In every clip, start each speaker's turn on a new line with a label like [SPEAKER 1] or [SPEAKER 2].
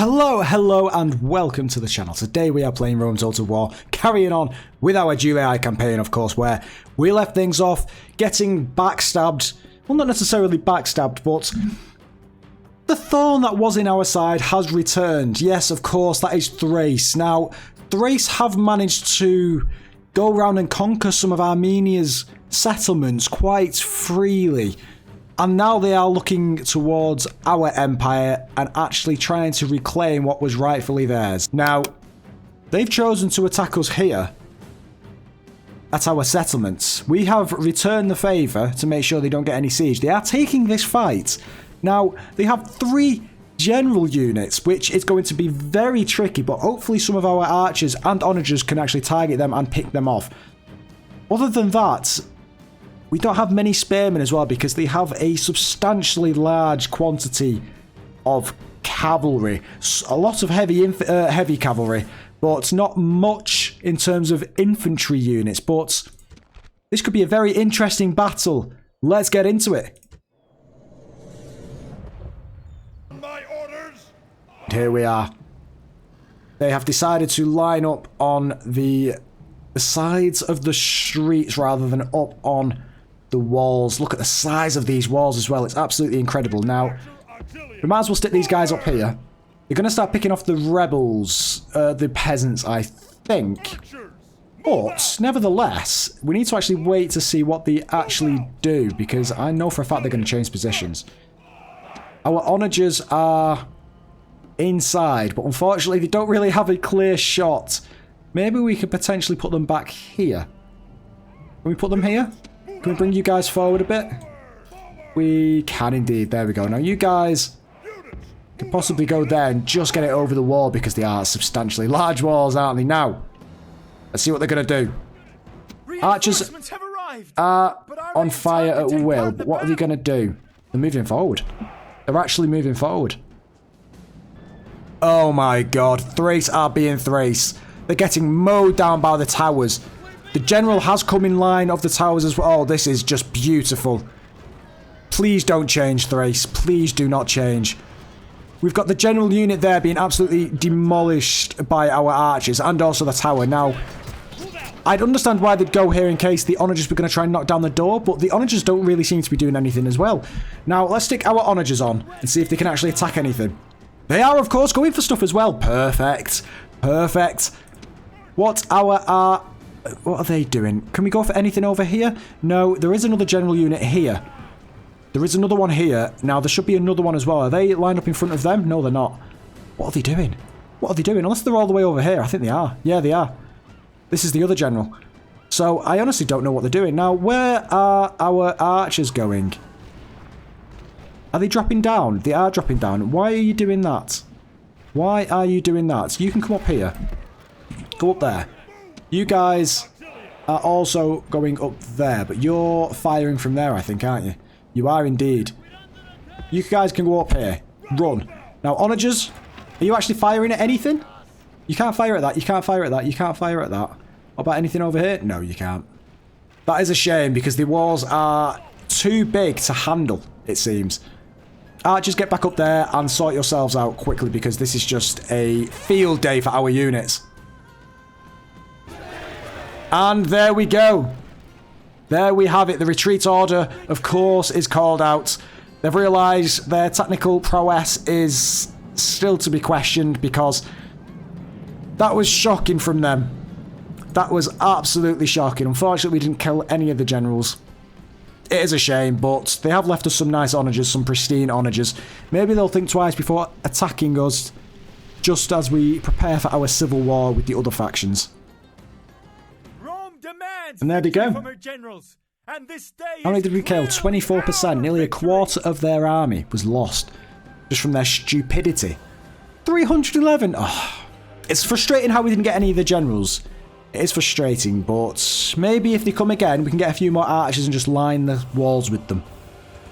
[SPEAKER 1] Hello and welcome to the channel. Today we are playing Rome Total War, carrying on with our Julii campaign, of course, where we left things off getting backstabbed. Well, not necessarily backstabbed, but the thorn that was in our side has returned. Yes, of course, that is Thrace. Now, Thrace have managed to go around and conquer some of Armenia's settlements quite freely. And now they are looking towards our empire and actually trying to reclaim what was rightfully theirs. Now, they've chosen to attack us here at our settlements. We have returned the favour to make sure they don't get any siege. They are taking this fight. Now, they have 3 general units, which is going to be very tricky, but hopefully some of our archers and onagers can actually target them and pick them off. Other than that, we don't have many spearmen as well because they have a substantially large quantity of cavalry. A lot of heavy cavalry, but not much in terms of infantry units. But this could be a very interesting battle. Let's get into it.
[SPEAKER 2] My orders.
[SPEAKER 1] Here we are. They have decided to line up on the sides of the streets rather than up on the walls. Look at the size of these walls as well. It's absolutely incredible. Now, we might as well stick these guys up here. They're going to start picking off the rebels, the peasants, I think. But, nevertheless, we need to actually wait to see what they actually do, because I know for a fact they're going to change positions. Our onagers are inside, but unfortunately they don't really have a clear shot. Maybe we could potentially put them back here. Can we put them here? Can we bring you guys forward a bit? We can indeed. There we go. Now you guys could possibly go there and just get it over the wall because they are substantially large walls, aren't they? Now, let's see what they're going to do. Archers are on fire at will, but what are they going to do? They're moving forward. They're actually moving forward. Oh my god. Thrace are being Thrace. They're getting mowed down by the towers. The general has come in line of the towers as well. Oh, this is just beautiful. Please don't change, Thrace. Please do not change. We've got the general unit there being absolutely demolished by our archers and also the tower. Now, I'd understand why they'd go here in case the onagers were going to try and knock down the door, but the onagers don't really seem to be doing anything as well. Now, let's stick our onagers on and see if they can actually attack anything. They are, of course, going for stuff as well. Perfect. Perfect. What are they doing? Can we go for anything over here? No, there is another general unit here. There is another one here. Now, there should be another one as well. Are they lined up in front of them? No, they're not. What are they doing? What are they doing? Unless they're all the way over here. I think they are. Yeah, they are. This is the other general. So, I honestly don't know what they're doing. Now, where are our archers going? Are they dropping down? They are dropping down. Why are you doing that? Why are you doing that? You can come up here. Go up there. You guys are also going up there, but you're firing from there, I think, aren't you? You are indeed. You guys can go up here. Run. Now, onagers, are you actually firing at anything? You can't fire at that. You can't fire at that. You can't fire at that. What about anything over here? No, you can't. That is a shame because the walls are too big to handle, it seems. Archers, get back up there and sort yourselves out quickly because this is just a field day for our units. And there we go. There we have it. The retreat order, of course, is called out. They've realised their technical prowess is still to be questioned because that was shocking from them. That was absolutely shocking. Unfortunately, we didn't kill any of the generals. It is a shame, but they have left us some nice onagers, some pristine onagers. Maybe they'll think twice before attacking us just as we prepare for our civil war with the other factions. And there they go. How many did we kill? 24%. Nearly a quarter of their army was lost. Just from their stupidity. 311. Oh, it's frustrating how we didn't get any of the generals. It is frustrating, but maybe if they come again, we can get a few more archers and just line the walls with them.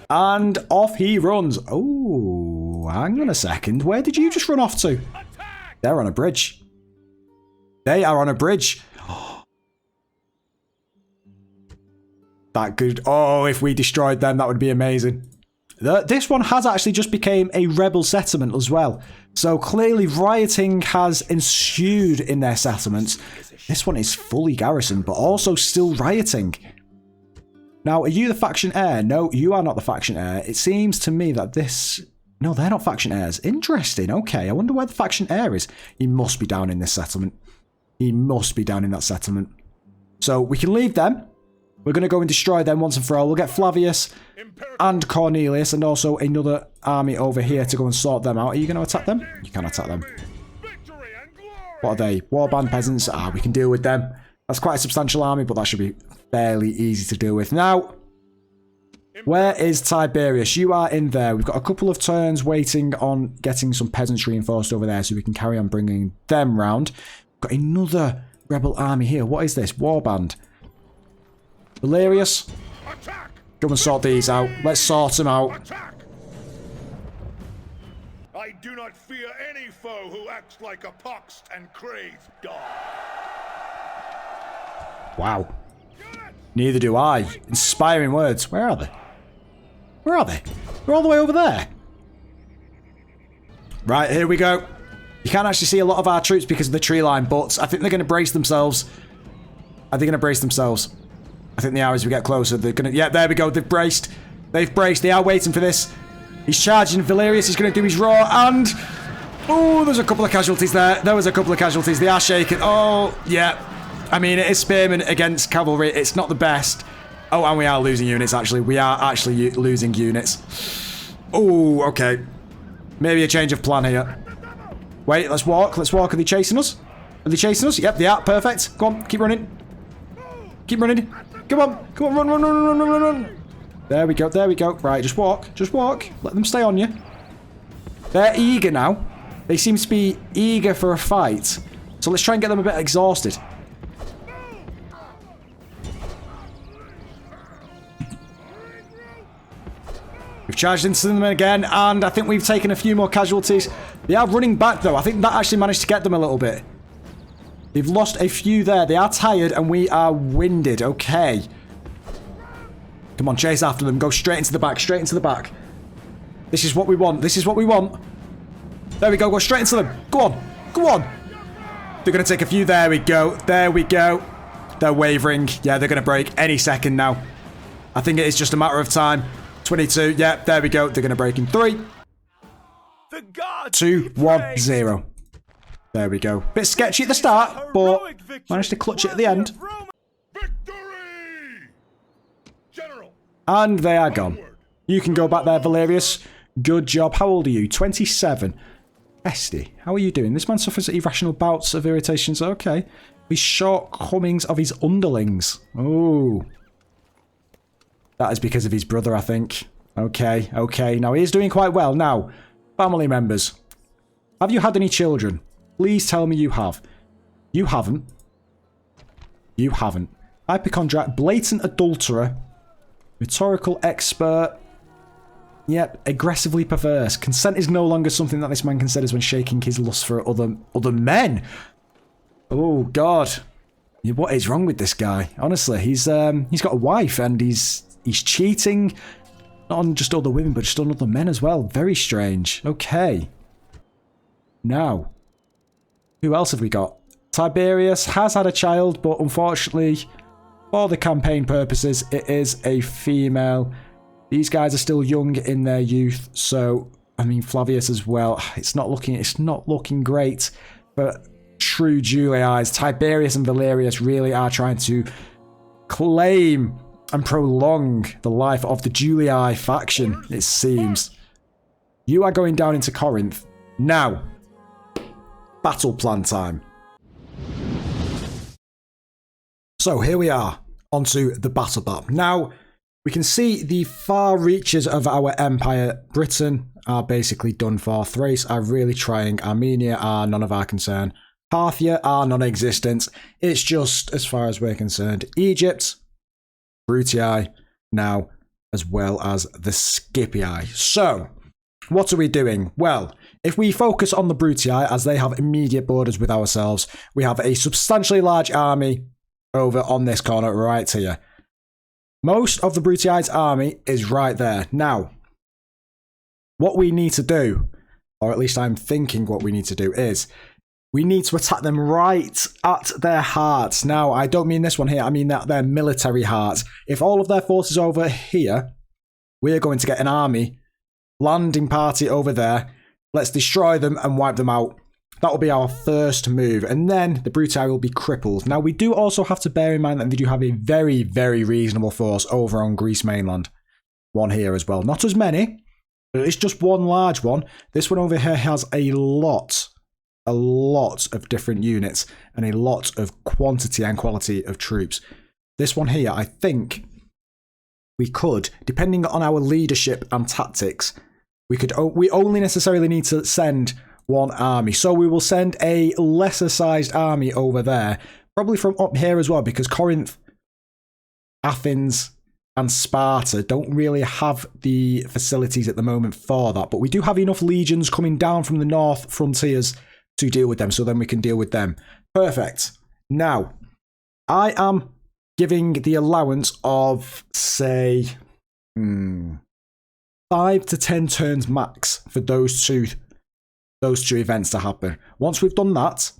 [SPEAKER 1] And off he runs. Oh, hang on a second. Where did you just run off to? They're on a bridge. They are on a bridge. That could... Oh, if we destroyed them, that would be amazing. This one has actually just became a rebel settlement as well. So clearly rioting has ensued in their settlements. This one is fully garrisoned, but also still rioting. Now, are you the faction heir? No, you are not the faction heir. It seems to me that this... No, they're not faction heirs. Interesting. Okay, I wonder where the faction heir is. He must be down in this settlement. He must be down in that settlement. So we can leave them. We're going to go and destroy them once and for all. We'll get Flavius and Cornelius and also another army over here to go and sort them out. Are you going to attack them? You can attack them. What are they? Warband peasants? Ah, we can deal with them. That's quite a substantial army, but that should be fairly easy to deal with. Now, where is Tiberius? You are in there. We've got a couple of turns waiting on getting some peasants reinforced over there so we can carry on bringing them round. We've got another rebel army here. What is this? Warband. Valerius, go and sort these out. Let's sort them out.
[SPEAKER 2] I do not fear any foe who acts like a poxed and crazed dog.
[SPEAKER 1] Wow. Neither do I. Inspiring words. Where are they? Where are they? They're all the way over there. Right, here we go. You can't actually see a lot of our troops because of the tree line, but I think they're going to brace themselves. Are they going to brace themselves? I think they are as we get closer. They're going to... Yeah, there we go. They've braced. They've braced. They are waiting for this. He's charging. Valerius is going to do his roar and... Oh, there's a couple of casualties there. There was a couple of casualties. They are shaking. Oh, yeah. I mean, it is spearmen against cavalry. It's not the best. Oh, and we are losing units, actually. We are actually losing units. Oh, okay. Maybe a change of plan here. Wait, let's walk. Let's walk. Are they chasing us? Are they chasing us? Yep, they are. Perfect. Go on. Keep running. Keep running. Come on. Come on. Run, run, run, run, run, run, run. There we go. There we go. Right, just walk. Just walk. Let them stay on you. They're eager now. They seem to be eager for a fight. So let's try and get them a bit exhausted. We've charged into them again, and I think we've taken a few more casualties. They are running back, though. I think that actually managed to get them a little bit. They've lost a few there. They are tired, and we are winded. Okay. Come on, chase after them. Go straight into the back. Straight into the back. This is what we want. This is what we want. There we go. Go straight into them. Go on. Go on. They're going to take a few. There we go. There we go. They're wavering. Yeah, they're going to break any second now. I think it is just a matter of time. 22. Yeah, there we go. They're going to break in 3, 2, 1, 0. There we go. Bit sketchy at the start, but managed to clutch it at the end.
[SPEAKER 2] Victory! General.
[SPEAKER 1] And they are gone. You can go back there, Valerius. Good job. How old are you? 27. Esty, how are you doing? This man suffers irrational bouts of irritations. Okay. These shortcomings of his underlings. Oh. That is because of his brother, I think. Okay, okay. Now, he is doing quite well. Now, family members. Have you had any children? Please tell me you have. You haven't. You haven't. Hypochondriac, blatant adulterer, rhetorical expert. Yep, aggressively perverse. Consent is no longer something that this man considers when shaking his lust for other men. Oh, God. What is wrong with this guy? Honestly, he's got a wife and he's cheating. Not on just other women, but just on other men as well. Very strange. Okay. Now, who else have we got? Tiberius has had a child, but unfortunately, for the campaign purposes, it is a female. These guys are still young in their youth, so I mean Flavius as well. It's not looking great for true Julii. Tiberius and Valerius really are trying to claim and prolong the life of the Julii faction, it seems. You are going down into Corinth. Now, battle plan time. So here we are, onto the battle map. Now, we can see the far reaches of our empire. Britain are basically done for. Thrace are really trying. Armenia are none of our concern. Parthia are non-existent. It's just, as far as we're concerned, Egypt, Brutii now, as well as the Scipii. So, what are we doing? Well, if we focus on the Brutii, as they have immediate borders with ourselves, we have a substantially large army over on this corner right here. Most of the Brutii's army is right there. Now, what we need to do, or at least I'm thinking what we need to do, is we need to attack them right at their hearts. Now, I don't mean this one here, I mean that their military hearts. If all of their forces over here, we're going to get an army landing party over there. Let's destroy them and wipe them out. That will be our first move, and then the Brutii will be crippled. Now, we do also have to bear in mind that they do have a very, very reasonable force over on Greece mainland. One here as well. Not as many, but it's just one large one. This one over here has a lot of different units and a lot of quantity and quality of troops. This one here, I think we could, depending on our leadership and tactics, we only necessarily need to send one army. So we will send a lesser sized army over there, probably from up here as well, because Corinth, Athens, and Sparta don't really have the facilities at the moment for that. But we do have enough legions coming down from the north frontiers to deal with them, so then we can deal with them. Perfect. Now, I am giving the allowance of, say, 5 to 10 turns max for those two events to happen. Once we've done that,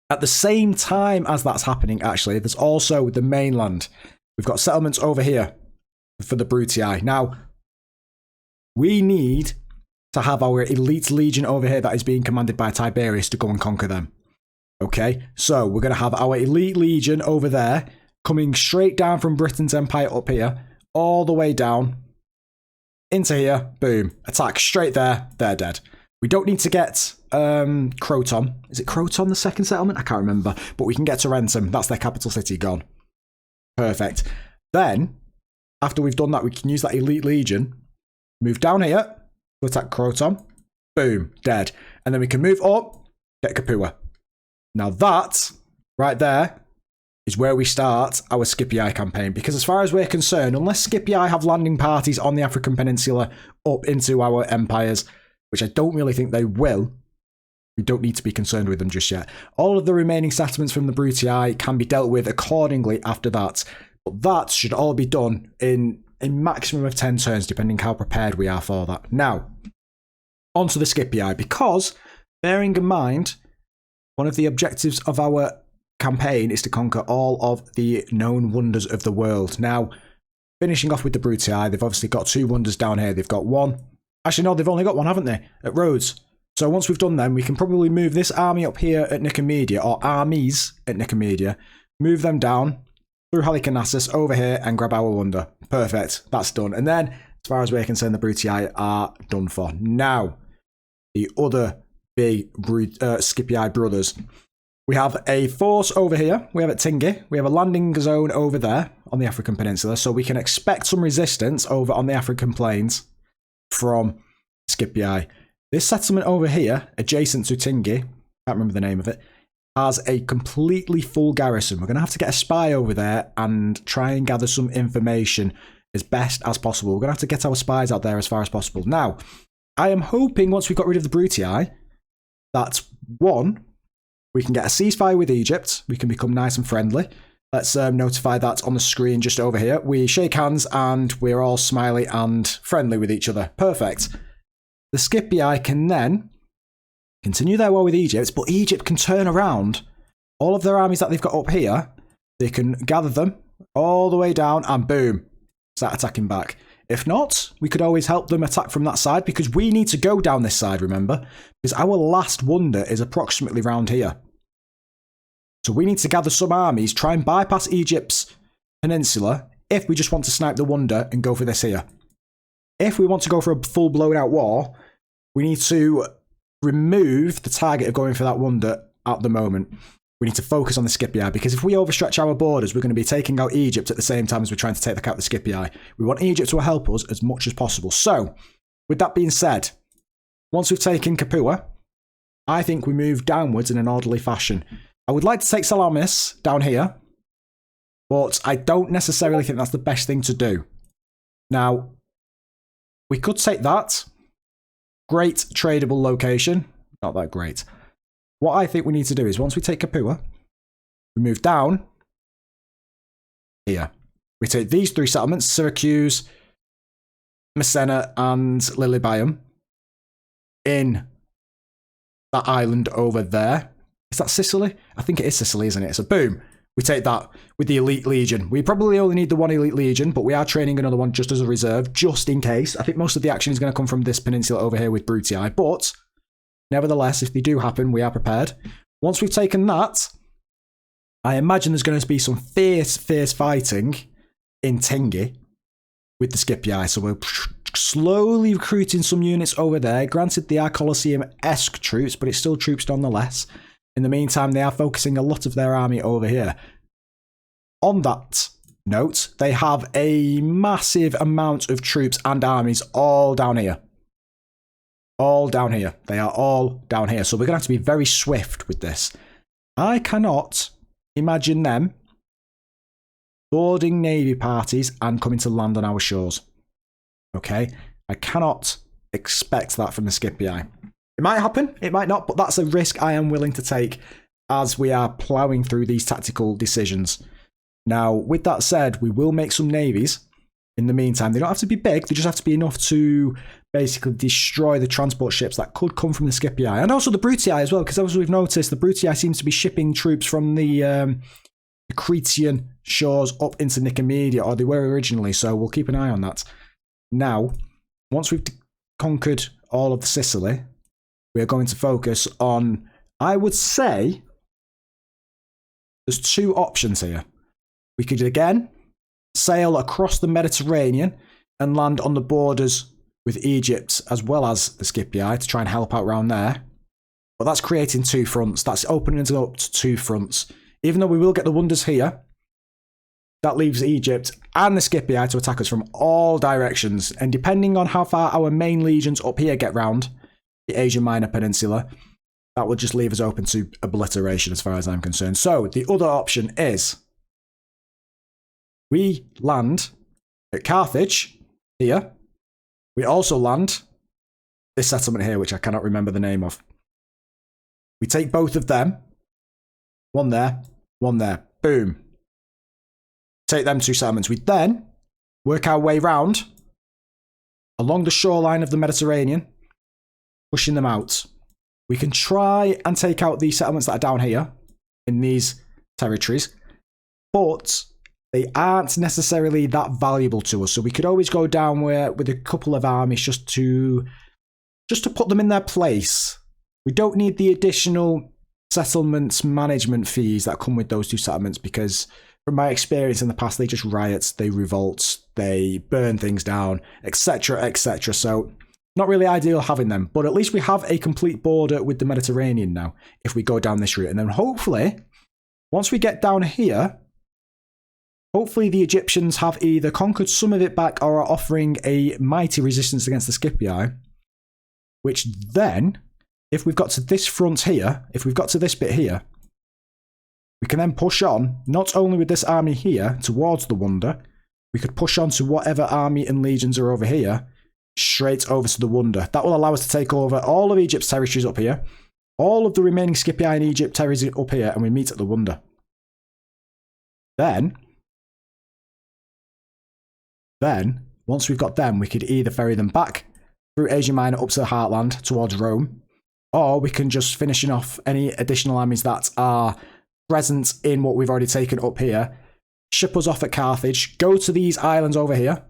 [SPEAKER 1] at the same time as that's happening, actually, there's also the mainland. We've got settlements over here for the Brutii. Now, we need to have our elite legion over here that is being commanded by Tiberius to go and conquer them. Okay, so we're going to have our elite legion over there coming straight down from Britain's empire up here, all the way down into here. Boom, attack straight there. They're dead. We don't need to get Croton. Is it Croton, the second settlement? I can't remember. But we can get Tarentum. That's their capital city gone. Perfect. Then, after we've done that, we can use that elite legion, move down here to attack Croton. Boom, dead. And then we can move up, get Capua. Now that, right there, is where we start our Scipii campaign. Because as far as we're concerned, unless Scipii have landing parties on the African peninsula up into our empires, which I don't really think they will, we don't need to be concerned with them just yet. All of the remaining settlements from the Brutii can be dealt with accordingly after that. But that should all be done in a maximum of 10 turns, depending how prepared we are for that. Now, onto the Scipii, because, bearing in mind, one of the objectives of our campaign is to conquer all of the known wonders of the world. Now, finishing off with the Brutii, they've obviously got 2 wonders down here. They've got one. Actually, no, they've only got one, haven't they? At Rhodes. So once we've done them, we can probably move this army up here at Nicomedia, or armies at Nicomedia, move them down through Halicarnassus over here and grab our wonder. Perfect. That's done. And then, as far as we're concerned, the Brutii are done for. Now, the other big Scipii brothers. We have a force over here. We have at Tingi. We have a landing zone over there on the African peninsula. So we can expect some resistance over on the African plains from Scipii. This settlement over here, adjacent to Tingi, can't remember the name of it, has a completely full garrison. We're going to have to get a spy over there and try and gather some information as best as possible. We're going to have to get our spies out there as far as possible. Now, I am hoping once we've got rid of the Brutii, that one, we can get a ceasefire with Egypt. We can become nice and friendly. Let's notify that on the screen just over here. We shake hands and we're all smiley and friendly with each other. Perfect. The Scipii can then continue their war with Egypt, but Egypt can turn around all of their armies that they've got up here. They can gather them all the way down and boom, start attacking back. If not, we could always help them attack from that side because we need to go down this side, remember? Because our last wonder is approximately round here. So we need to gather some armies, try and bypass Egypt's peninsula if we just want to snipe the wonder and go for this here. If we want to go for a full blown out war, we need to remove the target of going for that wonder at the moment. We need to focus on the Scipii because if we overstretch our borders, we're going to be taking out Egypt at the same time as we're trying to take out the Scipii. We want Egypt to help us as much as possible. So, with that being said, once we've taken Capua, I think we move downwards in an orderly fashion. I would like to take Salamis down here, but I don't necessarily think that's the best thing to do. Now, we could take that. Great tradable location. Not that great. What I think we need to do is once we take Capua, we move down here. We take these 3 settlements, Syracuse, Messena and Lilybium in that island over there. Is that Sicily? I think it is Sicily, isn't it? So boom, we take that with the Elite Legion. We probably only need the one Elite Legion, but we are training another one just as a reserve, just in case. I think most of the action is going to come from this peninsula over here with Brutii, but nevertheless, if they do happen, we are prepared. Once we've taken that, I imagine there's going to be some fierce fighting in Tingi with the Scipii. So we're slowly recruiting some units over there. Granted, they are Colosseum-esque troops, but it's still troops nonetheless. In the meantime, they are focusing a lot of their army over here. On that note, they have a massive amount of troops and armies all down here. All down here. They are all down here. So we're going to have to be very swift with this. I cannot imagine them boarding navy parties and coming to land on our shores. Okay? I cannot expect that from the Scipii. It might happen, it might not, but that's a risk I am willing to take as we are ploughing through these tactical decisions. Now, with that said, we will make some navies in the meantime. They don't have to be big, they just have to be enough to basically destroy the transport ships that could come from the Scipii. And also the Brutii as well, because as we've noticed, the Brutii seems to be shipping troops from the Cretian shores up into Nicomedia, or they were originally, so we'll keep an eye on that. Now, once we've conquered all of Sicily, we are going to focus on, I would say, there's two options here. We could again sail across the Mediterranean and land on the borders with Egypt as well as the Scipii to try and help out around there. But that's creating two fronts. That's opening it up to two fronts. Even though we will get the wonders here, that leaves Egypt and the Scipii to attack us from all directions. And depending on how far our main legions up here get round the Asia Minor Peninsula, that will just leave us open to obliteration as far as I'm concerned. So the other option is we land at Carthage here. We also land this settlement here, which I cannot remember the name of. We take both of them. One there, one there. Boom. Take them two settlements. We then work our way round along the shoreline of the Mediterranean, pushing them out. We can try and take out these settlements that are down here in these territories, but they aren't necessarily that valuable to us. So we could always go down with a couple of armies just to put them in their place. We don't need the additional settlement management fees that come with those two settlements, because from my experience in the past, they just riot, they revolt, they burn things down, etc., etc. So not really ideal having them, but at least we have a complete border with the Mediterranean now if we go down this route. And then hopefully, once we get down here, hopefully the Egyptians have either conquered some of it back or are offering a mighty resistance against the Scipii, which then, if we've got to this front here, if we've got to this bit here, we can then push on, not only with this army here towards the Wonder, we could push on to whatever army and legions are over here, straight over to the Wonder. That will allow us to take over all of Egypt's territories up here, all of the remaining Scipii in Egypt territories up here, and we meet at the Wonder. Then, once we've got them, we could either ferry them back through Asia Minor up to the Heartland towards Rome, or we can just finishing off any additional armies that are present in what we've already taken up here, ship us off at Carthage, go to these islands over here,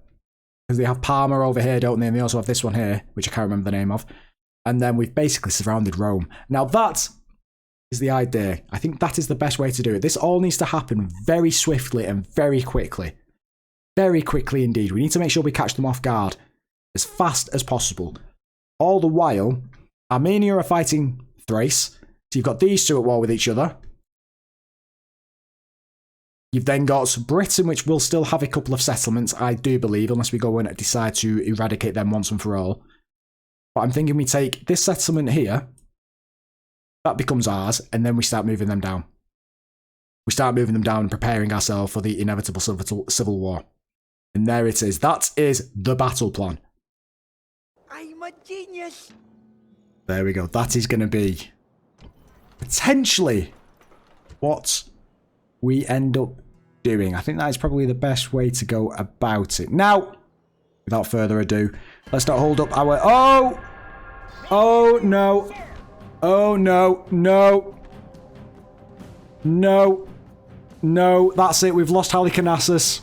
[SPEAKER 1] because they have Parma over here, don't they? And they also have this one here, which I can't remember the name of. And then we've basically surrounded Rome. Now that is the idea. I think that is the best way to do it. This all needs to happen very swiftly and very quickly. Very quickly indeed. We need to make sure we catch them off guard as fast as possible. All the while, Armenia are fighting Thrace. So you've got these two at war with each other. You've then got Britain, which will still have a couple of settlements, I do believe, unless we go in and decide to eradicate them once and for all. But I'm thinking we take this settlement here, that becomes ours, and then we start moving them down. We start moving them down and preparing ourselves for the inevitable civil war. And there it is. That is the battle plan.
[SPEAKER 3] I'm a genius.
[SPEAKER 1] There we go. That is going to be potentially what we end up doing. I think that is probably the best way to go about it. Now, without further ado, let's not hold up our... Oh! Oh, no. Oh, no. No. No. No. That's it. We've lost Halicarnassus.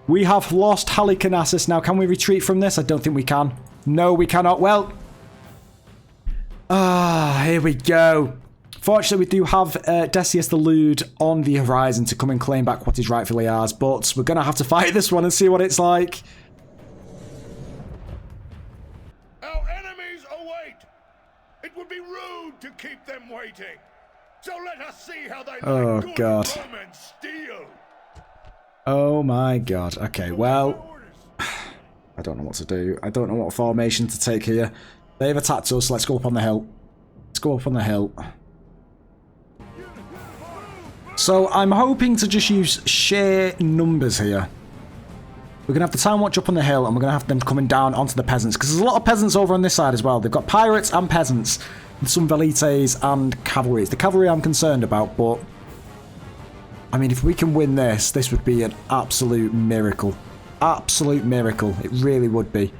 [SPEAKER 1] We have lost Halicarnassus. Now, can we retreat from this? I don't think we can. No, we cannot. Well... here we go. Fortunately, we do have Decius the Lewd on the horizon to come and claim back what is rightfully ours, but we're going to have to fight this one and see what it's like.
[SPEAKER 2] Our enemies await. It would be rude to keep them waiting. So let us see how they like good
[SPEAKER 1] God.
[SPEAKER 2] Roman steel.
[SPEAKER 1] Oh my god. Okay, well... I don't know what to do. I don't know what formation to take here. They've attacked us. Let's go up on the hill. Let's go up on the hill. So I'm hoping to just use sheer numbers here. We're going to have the Town Watch up on the hill, and we're going to have them coming down onto the peasants, because there's a lot of peasants over on this side as well. They've got pirates and peasants, and some velites and cavalry. It's the cavalry I'm concerned about, but... I mean, if we can win this, this would be an absolute miracle. Absolute miracle. It really would be.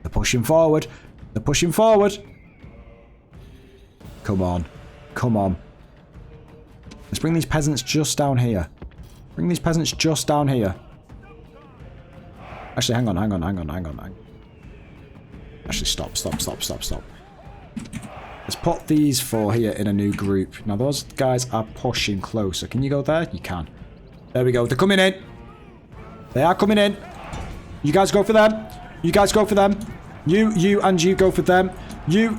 [SPEAKER 1] They're pushing forward. They're pushing forward. Come on. Come on. Let's bring these peasants just down here. Bring these peasants just down here. Actually, hang on. Actually, stop. Let's put these four here in a new group. Now, those guys are pushing closer. Can you go there? You can. There we go. They're coming in. They are coming in. You guys go for them. You guys go for them. You, and you go for them. You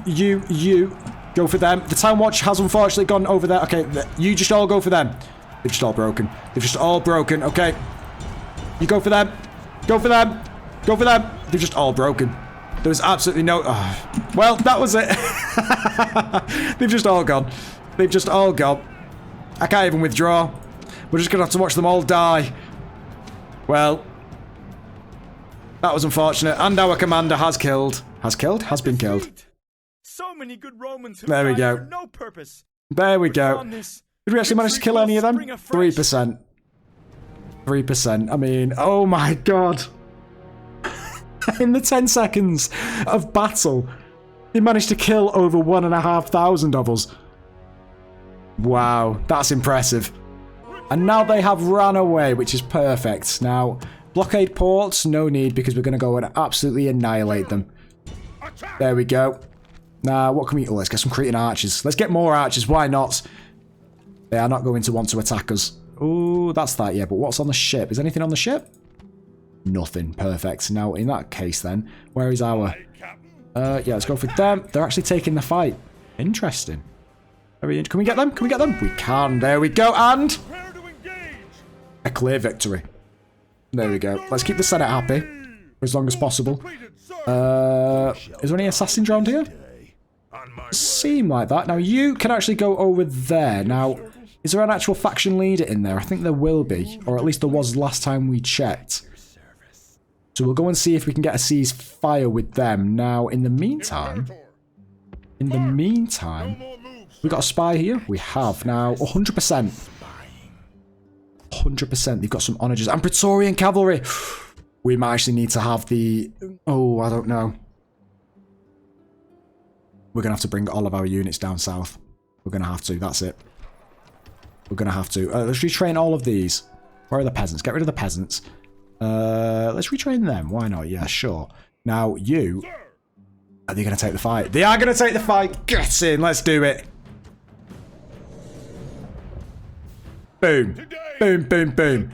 [SPEAKER 1] go for them. The Town Watch has unfortunately gone over there. Okay, you just all go for them. They've just all broken. They've just all broken. Okay. You go for them. Go for them. Go for them. They've just all broken. There was absolutely no... Oh. Well, that was it. They've just all gone. They've just all gone. I can't even withdraw. We're just going to have to watch them all die. Well... That was unfortunate, and our commander has killed. Has been killed.
[SPEAKER 4] So many good Romans who
[SPEAKER 1] there we go.
[SPEAKER 4] For no purpose.
[SPEAKER 1] There we go. Did we actually manage to kill any of them? 3%. 3%. I mean, oh my god. In the 10 seconds of battle, they managed to kill over 1,500 of us. Wow, that's impressive. And now they have ran away, which is perfect. Now... Blockade ports, no need, because we're going to go and absolutely annihilate them. There we go. Now, what can we... Oh, let's get some Cretan archers. Let's get more archers, why not? They are not going to want to attack us. Oh, that's that, yeah, but what's on the ship? Is anything on the ship? Nothing, perfect. Now, in that case then, where is our... yeah, let's go for them. They're actually taking the fight. Interesting. Can we get them? Can we get them? We can, there we go, and... A clear victory. There we go. Let's keep the Senate happy for as long as possible. Is there any assassins around here? Seem like that. Now, you can actually go over there. Now, is there an actual faction leader in there? I think there will be. Or at least there was last time we checked. So we'll go and see if we can get a ceasefire with them. Now, in the meantime... we got a spy here? We have. Now, 100%. 100%. They've got some onagers. And Praetorian cavalry! We might actually need to have the... Oh, I don't know. We're going to have to bring all of our units down south. We're going to have to. That's it. We're going to have to. Let's retrain all of these. Where are the peasants? Get rid of the peasants. Let's retrain them. Why not? Yeah, sure. Now, you... Are they going to take the fight? They are going to take the fight! Get in! Let's do it! Boom. Boom, boom, boom.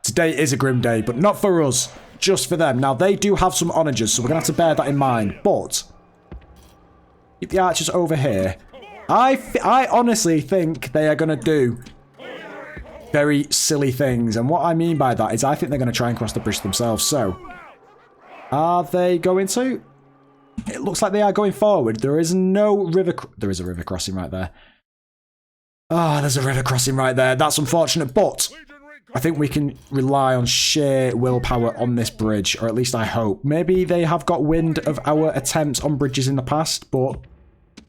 [SPEAKER 1] Today is a grim day, but not for us. Just for them. Now, they do have some onagers, so we're going to have to bear that in mind. But, keep the archers over here. I honestly think they are going to do very silly things. And what I mean by that is I think they're going to try and cross the bridge themselves. So, are they going to? It looks like they are going forward. There is no river... There is a river crossing right there. Ah, there's a river crossing right there. That's unfortunate, but I think we can rely on sheer willpower on this bridge, or at least I hope. Maybe they have got wind of our attempts on bridges in the past, but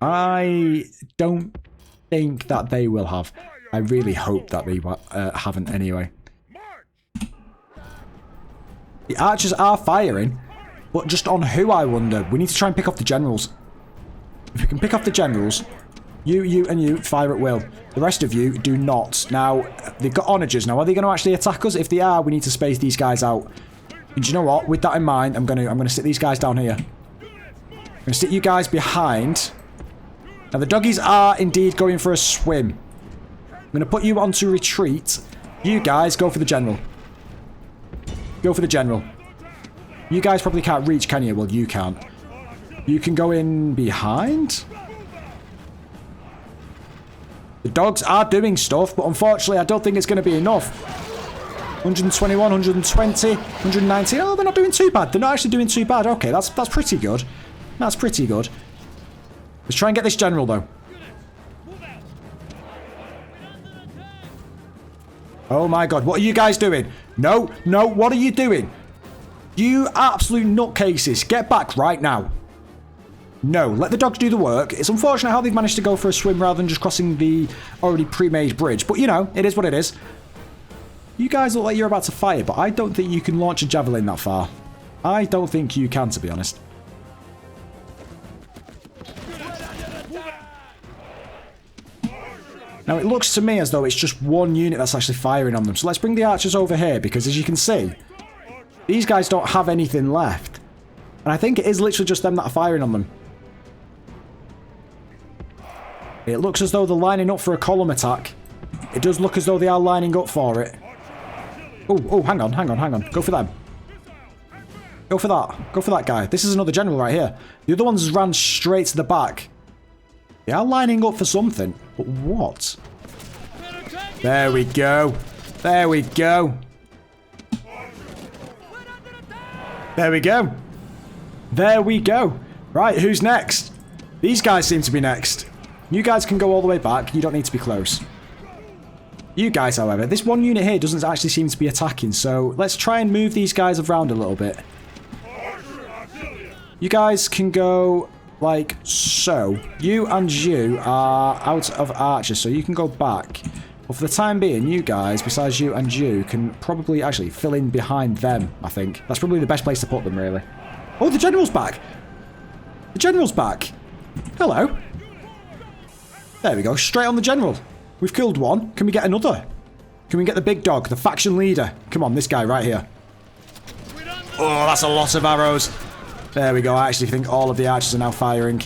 [SPEAKER 1] I don't think that they will have. I really hope that they haven't anyway. The archers are firing, but just on who, I wonder. We need to try and pick off the generals. If we can pick off the generals, you, and you fire at will. The rest of you do not. Now, they've got onagers. Now, are they going to actually attack us? If they are, we need to space these guys out. And do you know what? With that in mind, I'm gonna sit these guys down here. I'm gonna sit you guys behind. Now, the doggies are indeed going for a swim. I'm gonna put you onto retreat. You guys go for the general. Go for the general. You guys probably can't reach, can you? Well, you can't. You can go in behind. The dogs are doing stuff, but unfortunately, I don't think it's going to be enough. 121, 120, 119. Oh, they're not doing too bad. They're not actually doing too bad. Okay, that's pretty good. That's pretty good. Let's try and get this general, though. Oh my god, what are you guys doing? No, no, what are you doing? You absolute nutcases, get back right now. No, let the dogs do the work. It's unfortunate how they've managed to go for a swim rather than just crossing the already pre-made bridge. But, you know, it is what it is. You guys look like you're about to fire, but I don't think you can launch a javelin that far. I don't think you can, to be honest. Now, it looks to me as though it's just one unit that's actually firing on them. So let's bring the archers over here, because as you can see, these guys don't have anything left. And I think it is literally just them that are firing on them. It looks as though they're lining up for a column attack. It does look as though they are lining up for it. Oh, hang on. Go for them. Go for that. Go for that guy. This is another general right here. The other ones ran straight to the back. They are lining up for something. But what? There we go. There we go. There we go. There we go. Right, who's next? These guys seem to be next. You guys can go all the way back. You don't need to be close. You guys, however, this one unit here doesn't actually seem to be attacking, so let's try and move these guys around a little bit. You guys can go like so. You and you are out of archers, so you can go back. But for the time being, you guys, besides you and you, can probably actually fill in behind them, I think. That's probably the best place to put them, really. Oh, the general's back! The general's back! Hello. There we go, straight on the general. We've killed one. Can we get another? Can we get the big dog, the faction leader? Come on, this guy right here. Oh, that's a lot of arrows. There we go, I actually think all of the archers are now firing.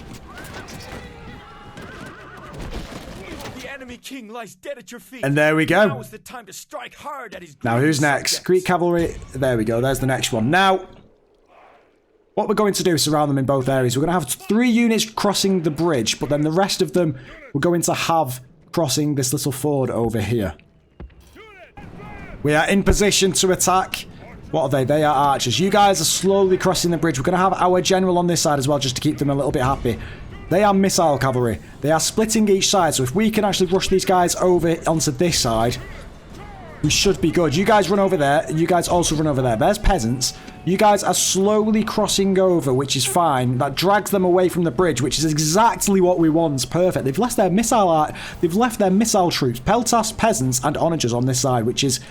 [SPEAKER 4] The enemy king lies dead at your feet.
[SPEAKER 1] And there we go.
[SPEAKER 4] Now is the time to strike hard at his
[SPEAKER 1] now who's next?
[SPEAKER 4] subjects.
[SPEAKER 1] Greek cavalry. There we go, there's the next one. Now, what we're going to do is surround them in both areas. We're going to have 3 units crossing the bridge, but then the rest of them we're going to have crossing this little ford over here. We are in position to attack. What are they? They are archers. You guys are slowly crossing the bridge. We're going to have our general on this side as well, just to keep them a little bit happy. They are missile cavalry. They are splitting each side, so if we can actually rush these guys over onto this side, we should be good. You guys run over there. You guys also run over there. There's peasants. You guys are slowly crossing over, which is fine. That drags them away from the bridge, which is exactly what we want. Perfect. They've left their missile troops, peltasts, peasants, and onagers on this side, which is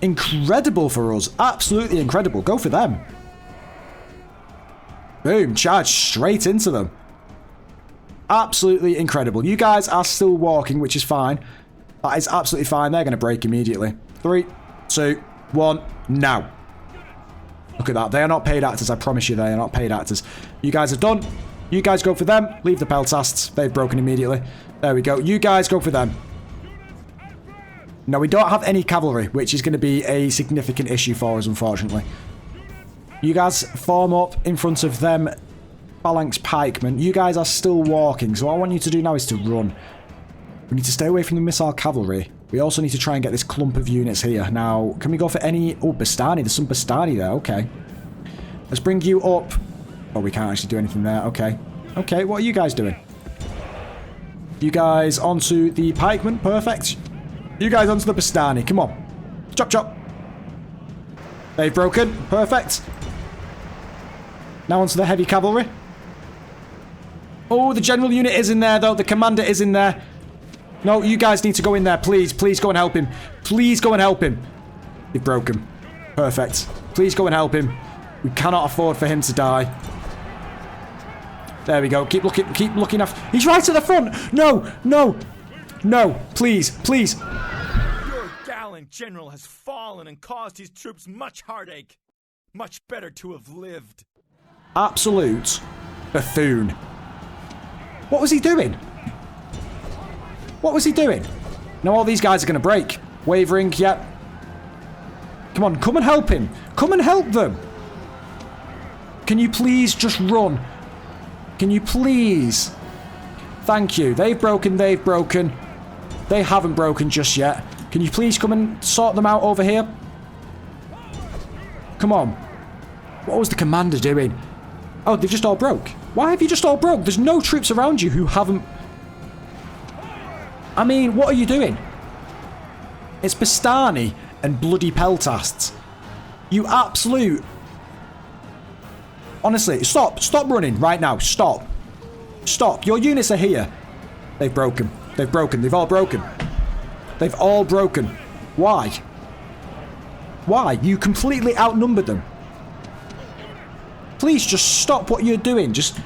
[SPEAKER 1] incredible for us. Absolutely incredible. Go for them. Boom. Charge straight into them. Absolutely incredible. You guys are still walking, which is fine. That is absolutely fine. They're going to break immediately. 3, 2, 1, now. Look at that. They are not paid actors. I promise you they are not paid actors. You guys are done. You guys go for them. Leave the peltasts. They've broken immediately. There we go. You guys go for them. No, we don't have any cavalry, which is going to be a significant issue for us, unfortunately. You guys form up in front of them phalanx pikemen. You guys are still walking, so what I want you to do now is to run. We need to stay away from the missile cavalry. We also need to try and get this clump of units here. Now, can we go for any... Oh, Bastani. There's some Bastani there. Okay. Let's bring you up. Oh, we can't actually do anything there. Okay. Okay, what are you guys doing? You guys onto the pikemen. Perfect. You guys onto the Bastani. Come on. Chop, chop. They've broken. Perfect. Now onto the heavy cavalry. Oh, the general unit is in there, though. The commander is in there. No, you guys need to go in there, please. Please go and help him. Please go and help him. They've broke him. Perfect. Please go and help him. We cannot afford for him to die. There we go. Keep looking after. He's right at the front. No, no, no. Please, please.
[SPEAKER 4] Your gallant general has fallen and caused his troops much heartache. Much better to have lived.
[SPEAKER 1] Absolute buffoon. What was he doing? What was he doing? Now all these guys are going to break. Wavering, yep. Come on, come and help him. Come and help them. Can you please just run? Can you please? Thank you. They've broken, they've broken. They haven't broken just yet. Can you please come and sort them out over here? Come on. What was the commander doing? Oh, they've just all broke. Why have you just all broke? There's no troops around you who haven't... I mean, what are you doing? It's Bastani and bloody Peltasts. You absolute... Honestly, stop. Stop running right now. Stop. Stop. Your units are here. They've broken. They've broken. They've all broken. They've all broken. Why? Why? You completely outnumbered them. Please just stop what you're doing. Just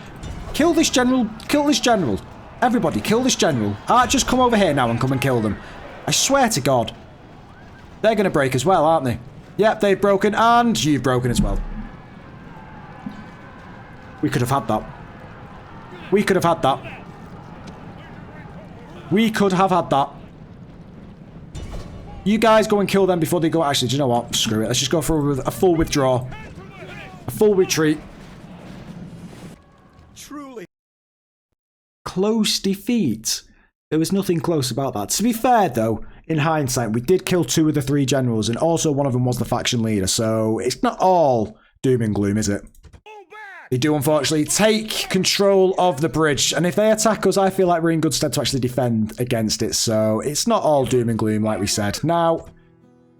[SPEAKER 1] kill this general. Kill this general. Everybody, kill this general. Archers, come over here now and come and kill them. I swear to God. They're going to break as well, aren't they? Yep, they've broken and you've broken as well. We could have had that. We could have had that. We could have had that. You guys go and kill them before they go. Actually, do you know what? Screw it. Let's just go for a full withdraw. A full retreat.
[SPEAKER 4] Truly.
[SPEAKER 1] Close defeat. There was nothing close about that. To be fair, though, in hindsight, we did kill 2 of the 3 generals, and also one of them was the faction leader, so it's not all doom and gloom, is it? They do, unfortunately, take control of the bridge, and if they attack us, I feel like we're in good stead to actually defend against it, so it's not all doom and gloom, like we said. Now,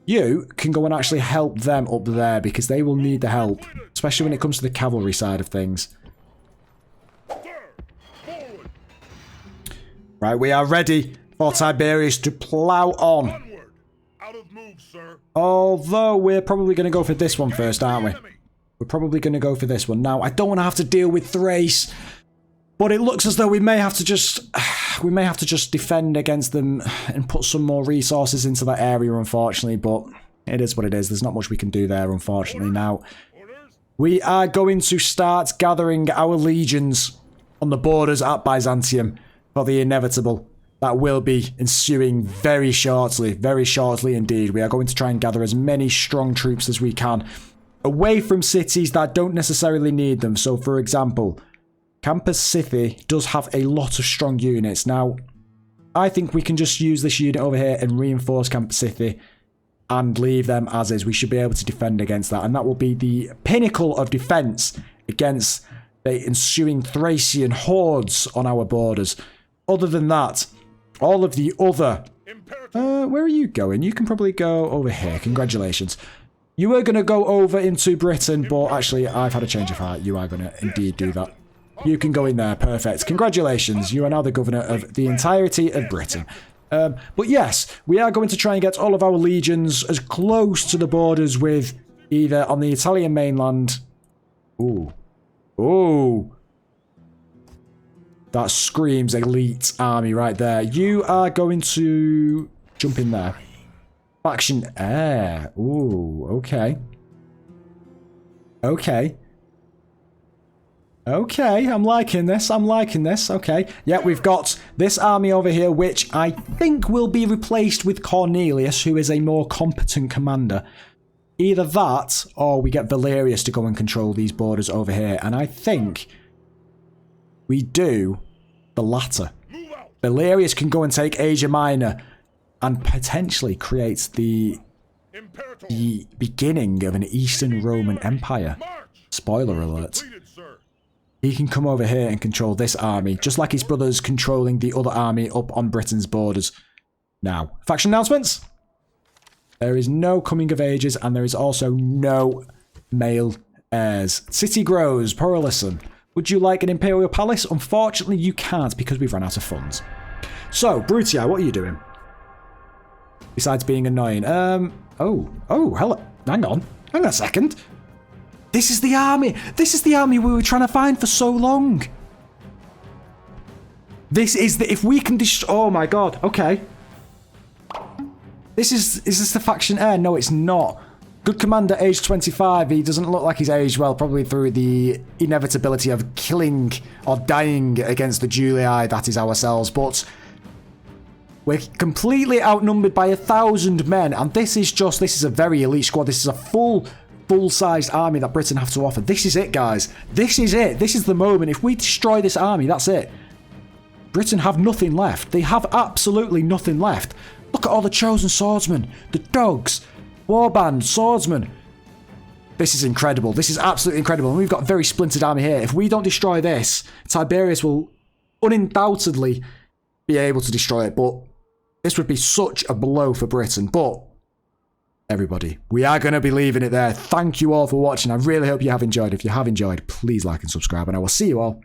[SPEAKER 1] you can go and actually help them up there, because they will need the help, especially when it comes to the cavalry side of things. Right, we are ready for Tiberius to plough on.
[SPEAKER 2] Onward. Out of move, sir.
[SPEAKER 1] Although, we're probably going to go for this one first, aren't we? We're probably going to go for this one. Now, I don't want to have to deal with Thrace, but it looks as though we may have to just defend against them and put some more resources into that area, unfortunately, but it is what it is. There's not much we can do there, unfortunately. Now, we are going to start gathering our legions on the borders at Byzantium for the inevitable that will be ensuing very shortly indeed. We are going to try and gather as many strong troops as we can away from cities that don't necessarily need them. So, for example, Campus Scythia does have a lot of strong units. Now, I think we can just use this unit over here and reinforce Campus Scythia and leave them as is. We should be able to defend against that, and that will be the pinnacle of defense against the ensuing Thracian hordes on our borders. Other than that, all of the other... where are you going? You can probably go over here. Congratulations. You were going to go over into Britain, but actually, I've had a change of heart. You are going to indeed do that. You can go in there. Perfect. Congratulations. You are now the governor of the entirety of Britain. But yes, we are going to try and get all of our legions as close to the borders with either on the Italian mainland... Ooh. Ooh. That screams elite army right there. You are going to jump in there. Faction air. Ooh, okay. Okay. Okay, I'm liking this. I'm liking this. Okay. Yeah, we've got this army over here, which I think will be replaced with Cornelius, who is a more competent commander. Either that, or we get Valerius to go and control these borders over here. And I think we do the latter. Valerius can go and take Asia Minor and potentially create the beginning of an Eastern Roman Empire. Spoiler alert. He can come over here and control this army, just like his brother's controlling the other army up on Britain's borders. Now, faction announcements. There is no coming of ages, and there is also no male heirs. City grows. Porolison. Would you like an imperial palace? Unfortunately, you can't because we've run out of funds. So, Brutii, what are you doing? Besides being annoying. Oh, hello. Hang on a second. This is the army. This is the army we were trying to find for so long. This is the, if we can destroy, oh my god, okay. Is this the faction heir? No, it's not. Good commander, age 25. He doesn't look like he's aged well, probably through the inevitability of killing or dying against the Julii, that is ourselves, but we're completely outnumbered by 1,000 men, and this is a very elite squad. This is a full-sized army that Britain have to offer. This is it, guys. This is it. This is the moment. If we destroy this army, that's it. Britain have nothing left. They have absolutely nothing left. Look at all the chosen swordsmen, the dogs, warband, swordsmen. This is incredible. This is absolutely incredible. And we've got a very splintered army here. If we don't destroy this, Tiberius will undoubtedly be able to destroy it. But this would be such a blow for Britain. But everybody, we are going to be leaving it there. Thank you all for watching. I really hope you have enjoyed. If you have enjoyed, please like and subscribe. And I will see you all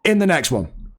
[SPEAKER 1] in the next one.